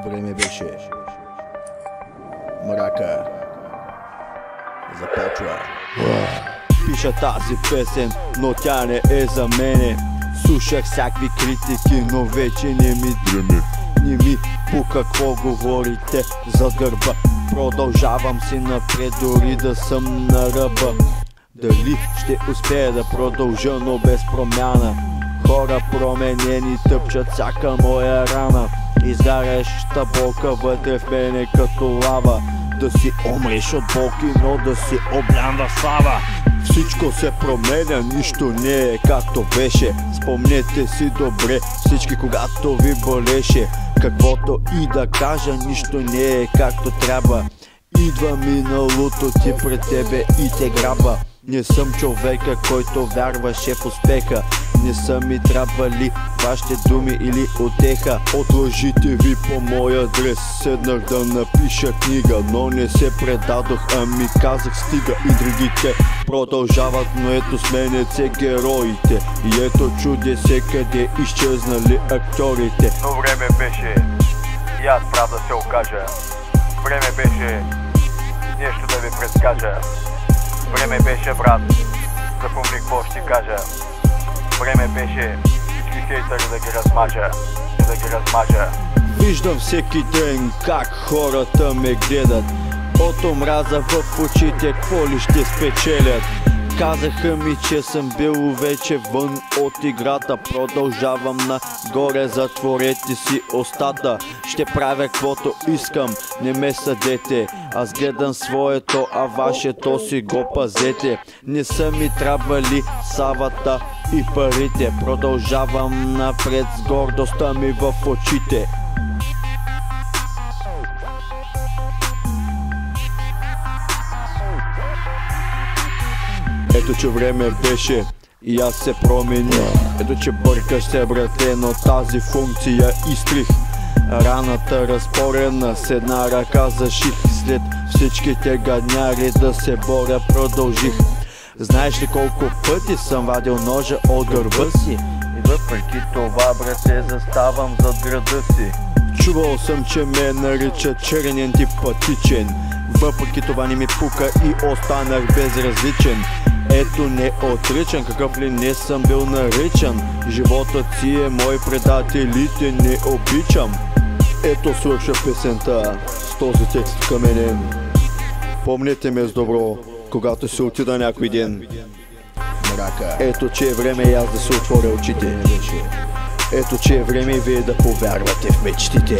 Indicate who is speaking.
Speaker 1: Време беше. Мрака започва. Пиша тази песен, но тя не е за мене. Слушах всякакви критики, но вече не ми дреме. Не ми пука какво говорите зад гърба. Продължавам си напред, дори да съм на ръба. Дали ще успея да продължа, но без промяна? Хора променени тъпчат всяка моя рана. Изгаряща болка вътре в мене като лава. Да си умреш от болки, но да си облян в слава. Всичко се променя, нищо не е както беше. Спомнете си добре всички, когато ви болеше. Каквото и да кажа, нищо не е както трябва. Идва миналото ти пред тебе и те граба. Не съм човека, който вярваше в успеха. Не са ми трябвали вашите думи или утеха. От лъжите ви по мой адрес седнах да напиша книга, но не се предадох, ами казах стига. И другите продължават, но ето сменят героите. И ето чуде се къде изчезнали актьорите.
Speaker 2: Но време беше и аз прав да се окажа. Време беше нещо да ви предскажа. Време беше, брат, запомни какво ще кажа. Време беше всички хейтъри да ги размажа.
Speaker 1: Виждам всеки ден как хората ме гледат. От омраза в очите, какво ли ще спечелят? Казаха ми, че съм бил вече вън от играта. Продължавам нагоре, затворете си устата. Ще правя каквото искам, не ме съдете. Аз гледам своето, а вашето си го пазете. Не са ми трябвали славата и парите. Продължавам напред с гордостта ми в очите. Ето че време беше и аз се промених. Ето че бъркаш се, брате, но тази функция изтрих. Раната разпорена с една ръка заших. След всичките гадняри да се боря продължих. Знаеш ли колко пъти съм вадил ножа от гърба си? И въпреки това, брате, заставам зад града си. Чувал съм, че ме наричат черен антипатичен. Въпреки това не ми пука и останах безразличен. Ето не отричам, какъв ли не съм бил наричан. Животът си е мой, предателите не обичам. Ето свърша песента с този текст към мене. Помнете ме с добро, когато се отида някой ден. Ето че е време и аз да се отворя очите. Ето че е време и вие да повярвате в мечтите.